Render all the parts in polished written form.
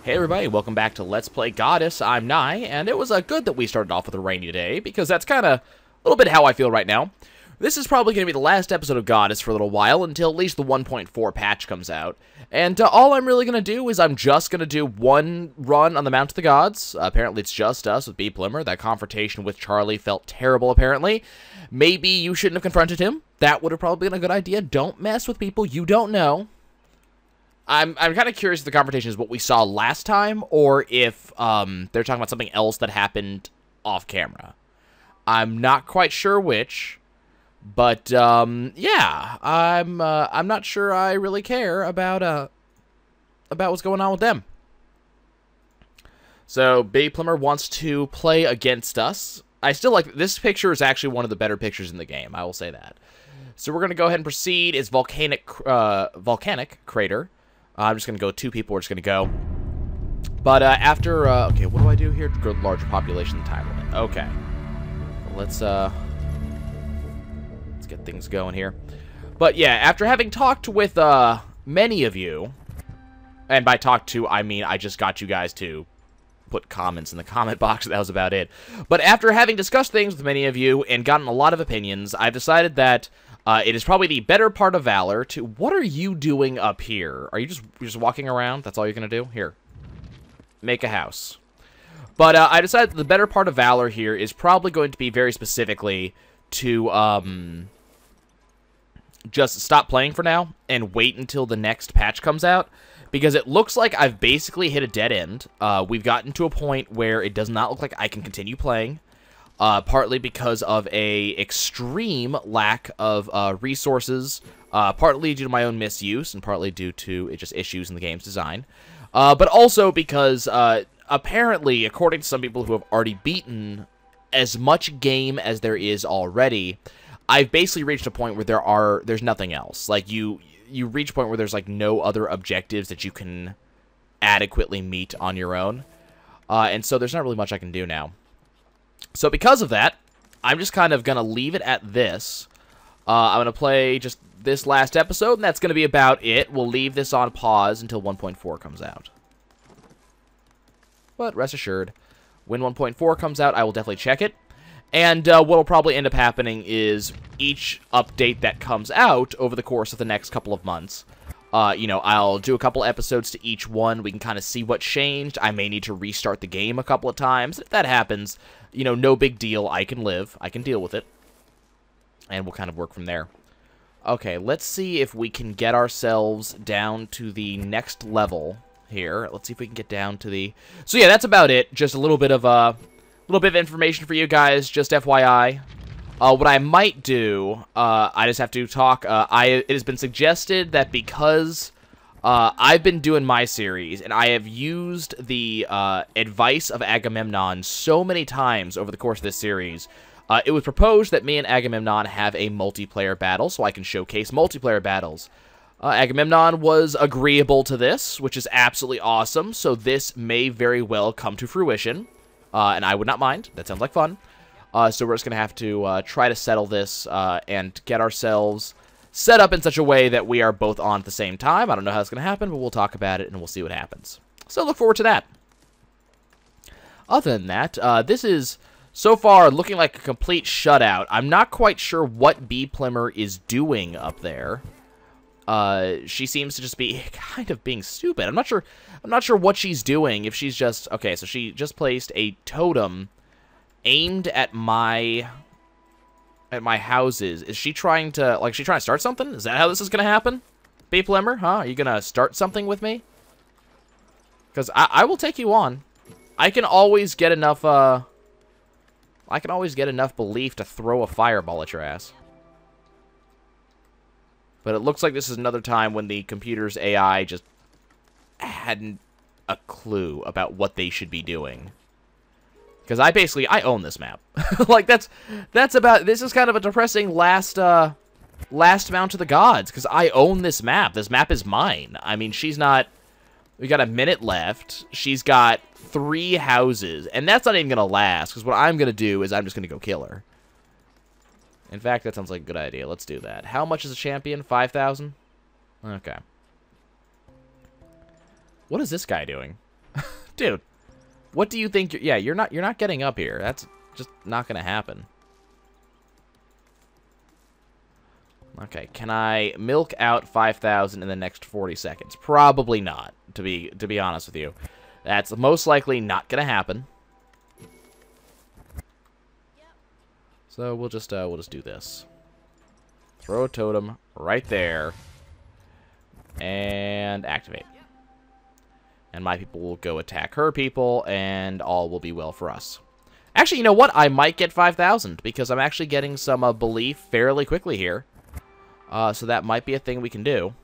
Hey everybody, welcome back to Let's Play Godus. I'm Nye, and it was good that we started off with a rainy day, because that's kind of a little bit how I feel right now. This is probably going to be the last episode of Godus for a little while, until at least the 1.4 patch comes out. And all I'm really going to do is I'm just going to do one run on the Mount of the Gods. Apparently it's just us with B.Plimmer. That confrontation with Charlie felt terrible, apparently. Maybe you shouldn't have confronted him. That would have probably been a good idea. Don't mess with people you don't know. I'm kind of curious if the confrontation is what we saw last time, or if they're talking about something else that happened off camera. I'm not quite sure which, but yeah, I'm not sure I really care about what's going on with them. So B.Plimmer wants to play against us. I still like this picture is actually one of the better pictures in the game. I will say that. So we're gonna go ahead and proceed. It's volcanic crater. I'm just going to go two people. We're just going to go. But after... okay, what do I do here? Go larger population time limit. Okay. Let's get things going here. But yeah, after having talked with many of you, and by talk to, I mean I just got you guys to put comments in the comment box. That was about it. But after having discussed things with many of you and gotten a lot of opinions, I've decided that... it is probably the better part of valor to... What are you doing up here? Are you just walking around? That's all you're going to do? Here. Make a house. But I decided the better part of valor here is probably going to be very specifically to just stop playing for now and wait until the next patch comes out. Because it looks like I've basically hit a dead end. We've gotten to a point where it does not look like I can continue playing. Partly because of a extreme lack of resources, partly due to my own misuse, and partly due to just issues in the game's design. But also because, apparently, according to some people who have already beaten as much game as there is already, I've basically reached a point where there's nothing else. Like, you reach a point where there's, like, no other objectives that you can adequately meet on your own. And so there's not really much I can do now. So because of that, I'm just kind of going to leave it at this. I'm going to play just this last episode, and that's going to be about it. We'll leave this on pause until 1.4 comes out. But rest assured, when 1.4 comes out, I will definitely check it. And what will probably end up happening is each update that comes out over the course of the next couple of months, you know, I'll do a couple episodes to each one. We can kind of see what changed. I may need to restart the game a couple of times. If that happens, you know, no big deal. I can live. I can deal with it. And we'll kind of work from there. Okay, let's see if we can get ourselves down to the next level here. Let's see if we can get down to the... So yeah, that's about it. Just a little bit of information for you guys, just FYI. What I might do, I just have to talk, it has been suggested that because I've been doing my series, and I have used the advice of Agamemnon so many times over the course of this series, it was proposed that me and Agamemnon have a multiplayer battle, so I can showcase multiplayer battles. Agamemnon was agreeable to this, which is absolutely awesome, so this may very well come to fruition, and I would not mind. That sounds like fun. So we're just going to have to try to settle this and get ourselves set up in such a way that we are both on at the same time. I don't know how it's going to happen, but we'll talk about it and we'll see what happens. So look forward to that. Other than that, this is so far looking like a complete shutout. I'm not quite sure what B.Plimmer is doing up there. She seems to just be kind of being stupid. I'm not sure what she's doing. If she's just... Okay, so she just placed a totem... aimed at my houses. Is she trying to, like, start something? Is that how this is gonna happen? B.Plimmer, huh? Are you gonna start something with me? Because I will take you on. I can always get enough, belief to throw a fireball at your ass. But it looks like this is another time when the computer's AI just hadn't a clue about what they should be doing. Because I own this map. Like, this is kind of a depressing last Mount of the Gods, because I own this map. This map is mine. I mean, she's not... We got a minute left. She's got 3 houses, and that's not even going to last, because what I'm going to do is I'm just going to go kill her. In fact, that sounds like a good idea. Let's do that. How much is a champion? 5,000? Okay. What is this guy doing? Dude, what do you think? Yeah, you're not getting up here. That's just not gonna happen. Okay, can I milk out 5,000 in the next 40 seconds? Probably not, to be honest with you. That's most likely not gonna happen. So we'll just do this. Throw a totem right there. And activate. And my people will go attack her people, and all will be well for us. Actually, you know what? I might get 5,000, because I'm actually getting some belief fairly quickly here. So that might be a thing we can do.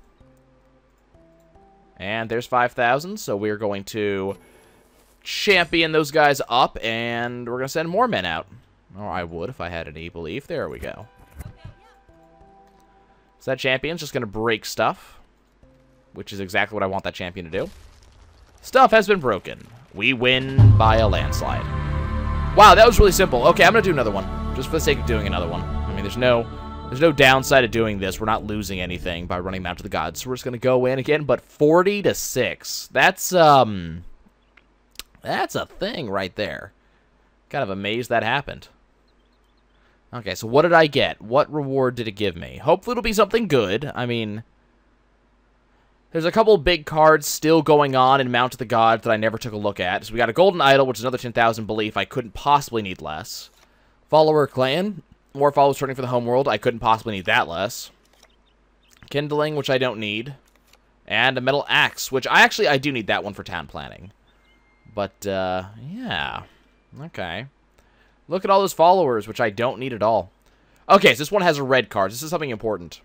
And there's 5,000, so we're going to champion those guys up, and we're going to send more men out. Or I would if I had any belief. There we go. So that champion's just going to break stuff, which is exactly what I want that champion to do. Stuff has been broken. We win by a landslide. Wow, that was really simple. Okay, I'm going to do another one, just for the sake of doing another one. I mean, there's no downside to doing this. We're not losing anything by running Mount of the Gods. So we're just going to go in again, but 40-6. That's a thing right there. Kind of amazed that happened. Okay, so what did I get? What reward did it give me? Hopefully it'll be something good. I mean, there's a couple big cards still going on in Mount of the Gods that I never took a look at. So we got a Golden Idol, which is another 10,000 belief. I couldn't possibly need less. Follower Clan. More followers turning for the homeworld. I couldn't possibly need that less. Kindling, which I don't need. And a Metal Axe, which I do need that one for town planning. But, yeah. Okay. Look at all those followers, which I don't need at all. Okay, so this one has a red card. This is something important.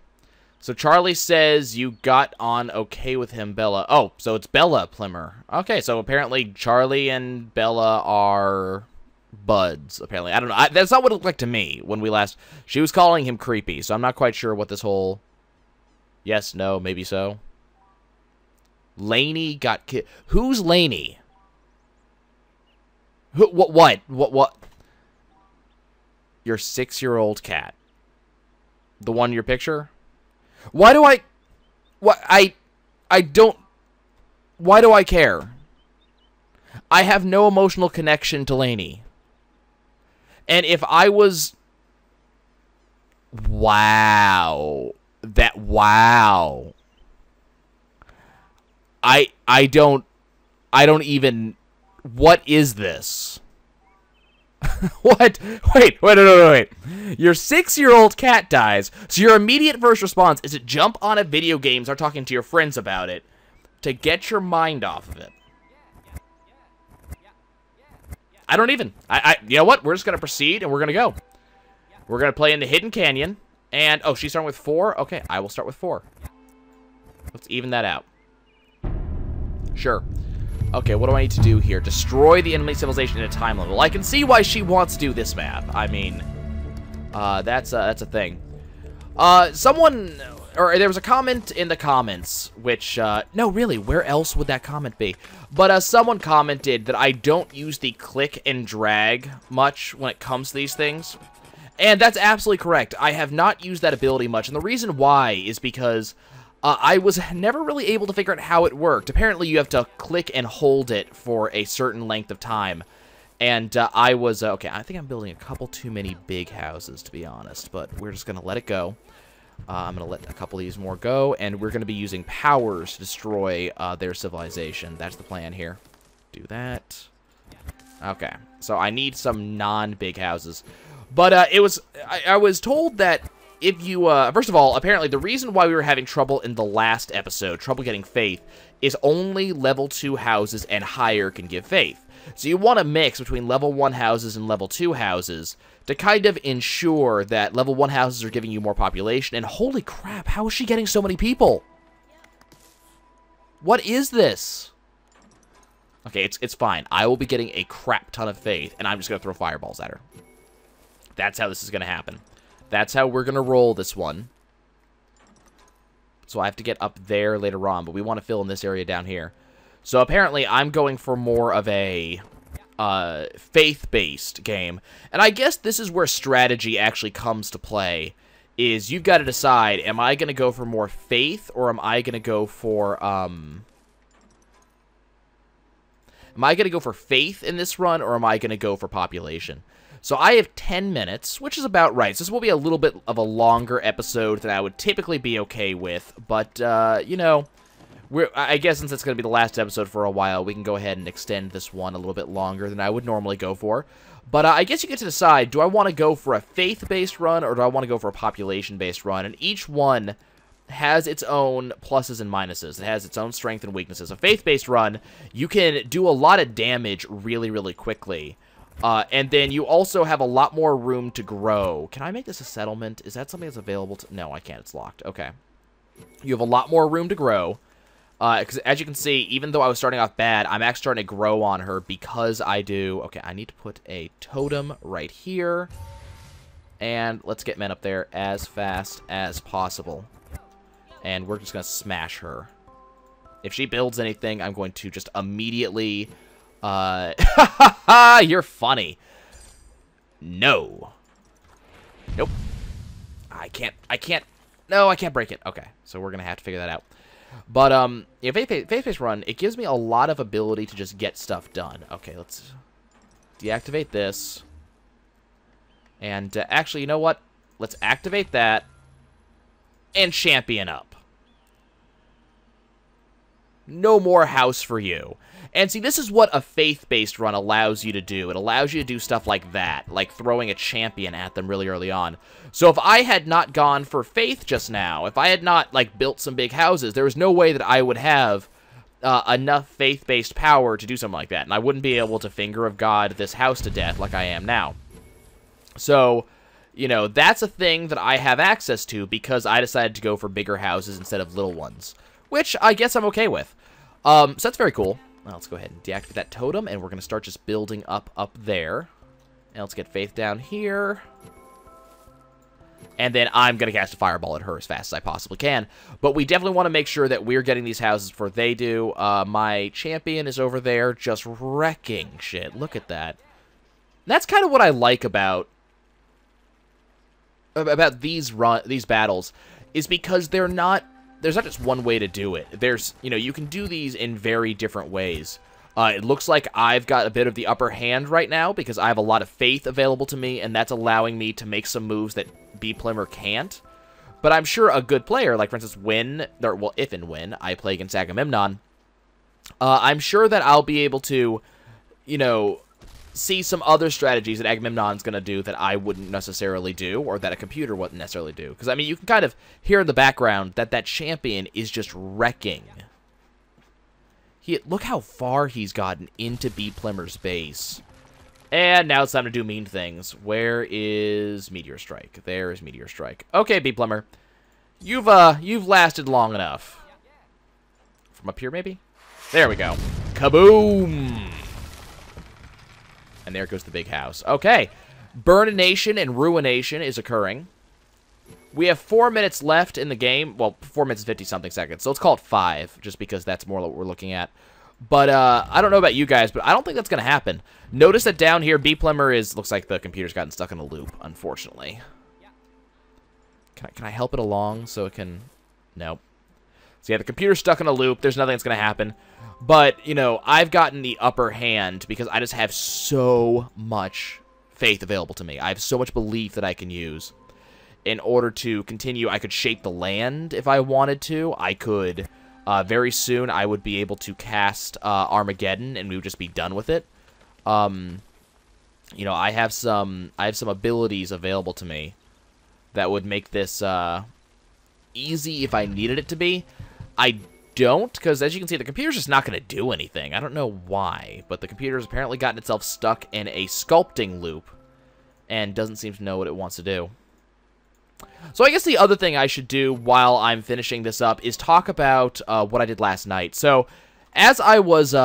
So Charlie says you got on okay with him, Bella. Oh, so it's B.Plimmer. Okay, so apparently Charlie and Bella are buds, apparently. I don't know. That's not what it looked like to me when we last... She was calling him creepy, so I'm not quite sure what this whole... Yes, no, maybe so. Lainey got killed. Who's Lainey? Who? What? Your 6-year-old cat. The one in your picture? Why do I... What? I don't... Why do I care? I have no emotional connection to Lainey. And if I was... Wow. Wow. I don't even... What is this? What? Wait. Your 6-year-old cat dies, so your immediate first response is to jump on a video game, start talking to your friends about it, to get your mind off of it. I don't even. You know what? We're just going to proceed, and we're going to go. We're going to play in the Hidden Canyon, and... Oh, she's starting with 4? Okay, I will start with 4. Let's even that out. Sure. Okay, what do I need to do here? Destroy the enemy civilization in a time level. I can see why she wants to do this map. I mean, that's a thing. Someone, or there was a comment in the comments, which, no, really, where else would that comment be? But, someone commented that I don't use the click and drag much when it comes to these things. And that's absolutely correct. I have not used that ability much, and the reason why is because... I was never really able to figure out how it worked. Apparently, you have to click and hold it for a certain length of time. And I was... okay, I think I'm building a couple too many big houses, to be honest. But we're just going to let it go. I'm going to let a couple of these more go. And we're going to be using powers to destroy their civilization. That's the plan here. Do that. Okay, so I need some non-big houses. But it was... I was told that... If you, first of all, apparently the reason why we were having trouble in the last episode, trouble getting faith, is only level 2 houses and higher can give faith. So you want to mix between level 1 houses and level 2 houses to kind of ensure that level 1 houses are giving you more population. And holy crap, how is she getting so many people? What is this? Okay, it's fine. I will be getting a crap ton of faith, and I'm just going to throw fireballs at her. That's how this is going to happen. That's how we're going to roll this one. So I have to get up there later on, but we want to fill in this area down here. So apparently I'm going for more of a faith-based game. And I guess this is where strategy actually comes to play. Is you've got to decide, am I going to go for more faith, or am I going to go for... Am I going to go for faith in this run, or am I going to go for population? So I have 10 minutes, which is about right. So this will be a little bit of a longer episode than I would typically be okay with. But, you know, I guess since it's going to be the last episode for a while, we can go ahead and extend this one a little bit longer than I would normally go for. But I guess you get to decide, do I want to go for a faith-based run, or do I want to go for a population-based run? And each one has its own pluses and minuses. It has its own strengths and weaknesses. A faith-based run, you can do a lot of damage really, really quickly. And then you also have a lot more room to grow. Can I make this a settlement? Is that something that's available to... No, I can't. It's locked. Okay. You have a lot more room to grow. Because as you can see, even though I was starting off bad, I'm actually starting to grow on her because I do... Okay, I need to put a totem right here. And let's get men up there as fast as possible. And we're just going to smash her. If she builds anything, I'm going to just immediately... You're funny. No. Nope. I can't... No, I can't break it. Okay, so we're going to have to figure that out. But, yeah, faith-based run, it gives me a lot of ability to just get stuff done. Okay, let's deactivate this. And, actually, you know what? Let's activate that. And champion up. No more house for you. And see, this is what a faith-based run allows you to do. It allows you to do stuff like that, like throwing a champion at them really early on. So if I had not gone for faith just now, if I had not, like, built some big houses, there was no way that I would have enough faith-based power to do something like that. And I wouldn't be able to Finger of God this house to death like I am now. So, you know, that's a thing that I have access to because I decided to go for bigger houses instead of little ones. Which I guess I'm okay with. So that's very cool. Now let's go ahead and deactivate that totem, and we're going to start just building up there. And let's get Faith down here. And then I'm going to cast a fireball at her as fast as I possibly can. But we definitely want to make sure that we're getting these houses before they do. My champion is over there just wrecking shit. Look at that. That's kind of what I like about these battles, is because there's not just one way to do it. There's, you know, you can do these in very different ways. It looks like I've got a bit of the upper hand right now because I have a lot of faith available to me, and that's allowing me to make some moves that B.Plimmer can't. But I'm sure a good player, like, for instance, if and when I play against Agamemnon, I'm sure that I'll be able to, you know, see some other strategies that Agamemnon's going to do that I wouldn't necessarily do, or that a computer wouldn't necessarily do. Because, I mean, you can kind of hear in the background that that champion is just wrecking. Look how far he's gotten into B.Plimmer's base. And now it's time to do mean things. Where is Meteor Strike? There is Meteor Strike. Okay, B.Plimmer. You've lasted long enough. From up here, maybe? There we go. Kaboom! And there goes the big house. Okay. Burnination and Ruination is occurring. We have 4 minutes left in the game. Well, 4 minutes and 50-something seconds. So let's call it 5, just because that's more what we're looking at. But, I don't know about you guys, but I don't think that's going to happen. Notice that down here, B.Plimmer looks like the computer's gotten stuck in a loop, unfortunately. Can I help it along so it can... Nope. So yeah, the computer's stuck in a loop. There's nothing that's going to happen. But, you know, I've gotten the upper hand because I just have so much faith available to me. I have so much belief that I can use. In order to continue, I could shape the land if I wanted to. I could, very soon, I would be able to cast Armageddon, and we would just be done with it. You know, I have some abilities available to me that would make this easy if I needed it to be. I don't, because as you can see, the computer's just not going to do anything. I don't know why, but the computer's apparently gotten itself stuck in a sculpting loop and doesn't seem to know what it wants to do. So I guess the other thing I should do while I'm finishing this up is talk about what I did last night. So as I was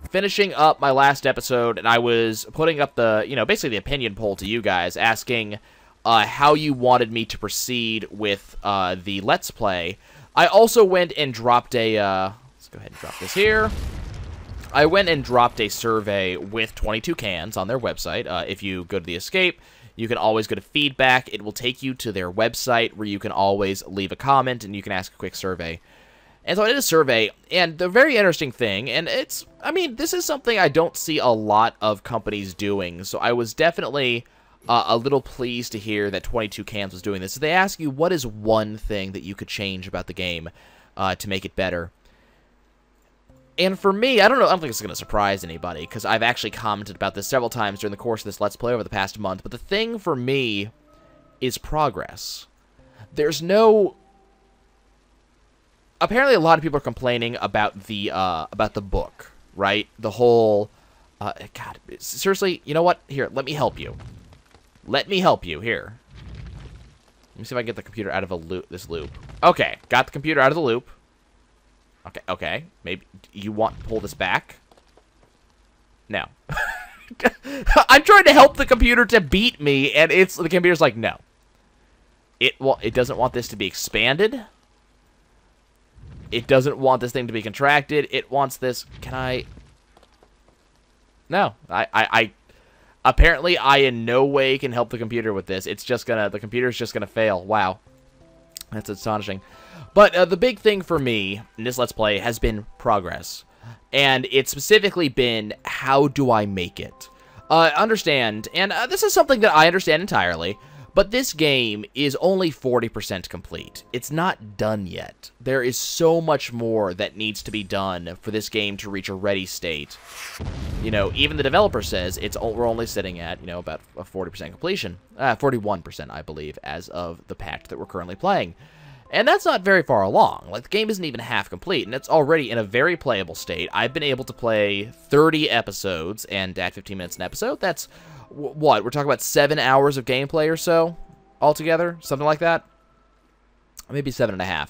finishing up my last episode, and I was putting up the, you know, basically the opinion poll to you guys, asking how you wanted me to proceed with the Let's Play, I also went and dropped a, let's go ahead and drop this here. I went and dropped a survey with 22 cans on their website. If you go to the escape, you can always go to feedback. It will take you to their website where you can always leave a comment and you can ask a quick survey. And so I did a survey, and the very interesting thing, and it's, I mean, this is something I don't see a lot of companies doing, so I was definitely a little pleased to hear that 22 Cans was doing this. So they ask you, what is one thing that you could change about the game to make it better? And for me, I don't think it's going to surprise anybody, because I've actually commented about this several times during the course of this Let's Play over the past month, but the thing for me is progress. There's no... Apparently, a lot of people are complaining about the book, right? The whole... God, seriously, you know what? Here, let me help you. Let me help you, here. Let me see if I can get the computer out of this loop. Okay, got the computer out of the loop. Okay, maybe you want to pull this back? No. I'm trying to help the computer to beat me, and the computer's like, no. It doesn't want this to be expanded. It doesn't want this thing to be contracted. It wants this. Can I? No. Apparently, I in no way can help the computer with this. The computer's just gonna fail. Wow. That's astonishing. But the big thing for me in this Let's Play has been progress. And it's specifically been, how do I make it? Understand, and this is something that I understand entirely, but this game is only 40% complete. It's not done yet. There is so much more that needs to be done for this game to reach a ready state. You know, even the developer says we're only sitting at, you know, about a 40% completion. 41%, I believe, as of the patch that we're currently playing. And that's not very far along. Like, the game isn't even half complete, and it's already in a very playable state. I've been able to play 30 episodes, and at 15 minutes an episode, that's... What? We're talking about 7 hours of gameplay or so altogether? Something like that? Maybe 7.5.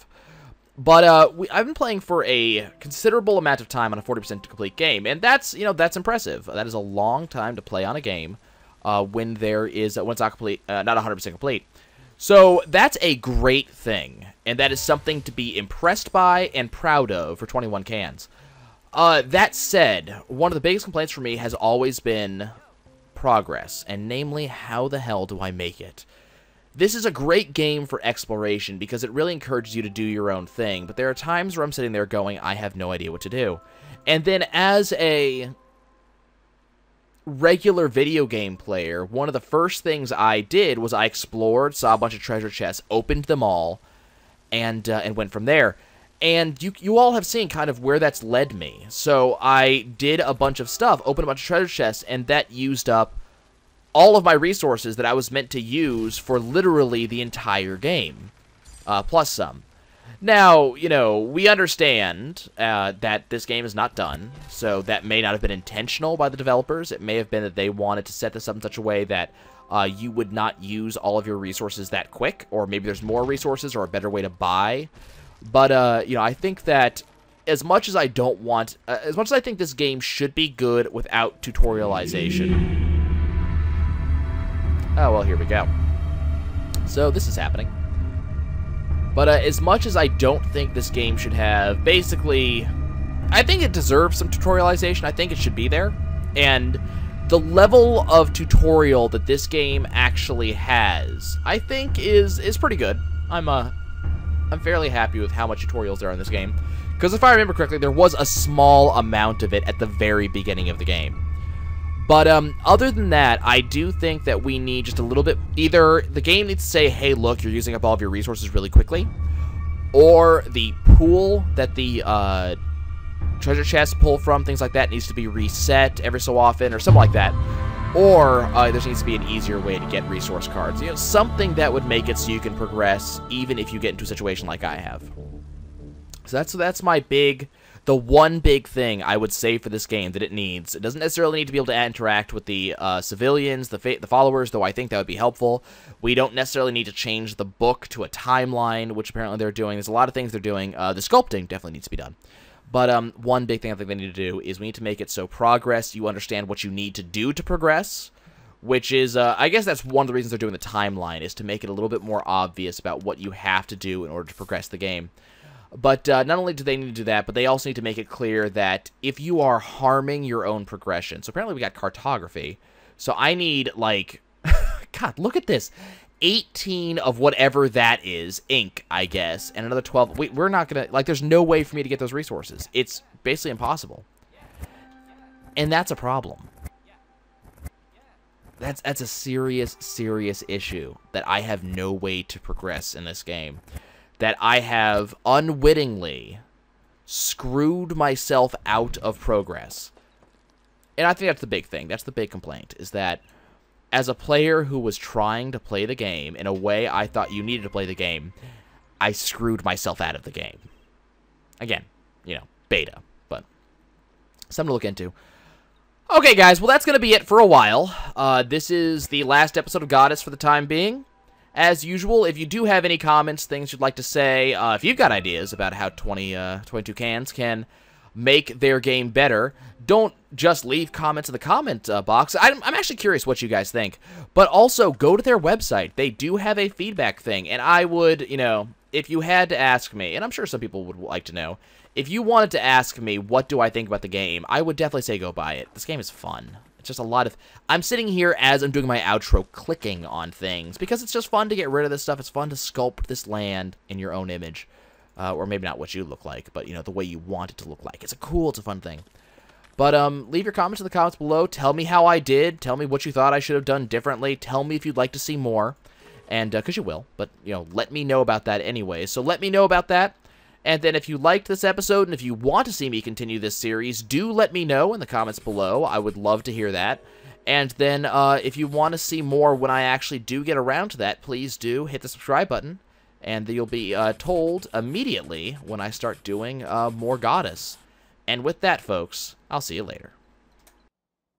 But I've been playing for a considerable amount of time on a 40% complete game, and that's, you know, that's impressive. That is a long time to play on a game when it's not complete, not 100% complete. So that's a great thing, and that is something to be impressed by and proud of for 21 Cans. That said, one of the biggest complaints for me has always been progress, and namely, how the hell do I make it? This is a great game for exploration because it really encourages you to do your own thing, but there are times where I'm sitting there going, I have no idea what to do. And then as a regular video game player, one of the first things I did was I explored, saw a bunch of treasure chests, opened them all, and went from there. And you all have seen kind of where that's led me. So I did a bunch of stuff, opened a bunch of treasure chests, and that used up all of my resources that I was meant to use for literally the entire game, plus some. Now, you know, we understand that this game is not done, so that may not have been intentional by the developers. It may have been that they wanted to set this up in such a way that you would not use all of your resources that quick, or maybe there's more resources or a better way to buy. But, you know, I think that as much as I don't want... as much as I think this game should be good without tutorialization... Oh, well, here we go. So, this is happening. But as much as I don't think this game should have... Basically, I think it deserves some tutorialization. I think it should be there. And the level of tutorial that this game actually has, I think, is pretty good. I'm fairly happy with how much tutorials there are in this game. Because if I remember correctly, there was a small amount of it at the very beginning of the game. But other than that, I do think that we need just a little bit... Either the game needs to say, hey, look, you're using up all of your resources really quickly. Or the pool that the treasure chests pull from, things like that, needs to be reset every so often, or something like that. Or there needs to be an easier way to get resource cards. You know, something that would make it so you can progress even if you get into a situation like I have. So that's my the one big thing I would say for this game that it needs. It doesn't necessarily need to be able to interact with the civilians, the followers, though I think that would be helpful. We don't necessarily need to change the book to a timeline, which apparently they're doing. There's a lot of things they're doing. The sculpting definitely needs to be done. But one big thing I think they need to do is we need to make it so progress, you understand what you need to do to progress, which is, I guess that's one of the reasons they're doing the timeline, is to make it a little bit more obvious about what you have to do in order to progress the game. But not only do they need to do that, but they also need to make it clear that if you are harming your own progression, so apparently we got cartography, so I need, like, God, look at this, 18 of whatever that is, ink, I guess, and another 12. We're not going to, like, there's no way for me to get those resources. It's basically impossible. And that's a problem. That's a serious, serious issue that I have no way to progress in this game. That I have unwittingly screwed myself out of progress. And I think that's the big thing. That's the big complaint, is that as a player who was trying to play the game in a way I thought you needed to play the game, I screwed myself out of the game. Again, you know, beta, but something to look into. Okay, guys, well, that's going to be it for a while. This is the last episode of Godus for the time being. As usual, if you do have any comments, things you'd like to say, if you've got ideas about how 22 Cans can make their game better, don't just leave comments in the comment box. I'm actually curious what you guys think. But also, go to their website. They do have a feedback thing. And I would, you know, if you had to ask me, and I'm sure some people would like to know, if you wanted to ask me what do I think about the game, I would definitely say go buy it. This game is fun. It's just a lot of... I'm sitting here as I'm doing my outro clicking on things because it's just fun to get rid of this stuff. It's fun to sculpt this land in your own image. Or maybe not what you look like, but, you know, the way you want it to look like. It's a fun thing. But leave your comments in the comments below. Tell me how I did. Tell me what you thought I should have done differently. Tell me if you'd like to see more. And, because you will. But, you know, let me know about that anyway. So let me know about that. And then if you liked this episode and if you want to see me continue this series, do let me know in the comments below. I would love to hear that. And then if you want to see more when I actually do get around to that, please do hit the subscribe button. And you'll be told immediately when I start doing more Godus. And with that, folks, I'll see you later.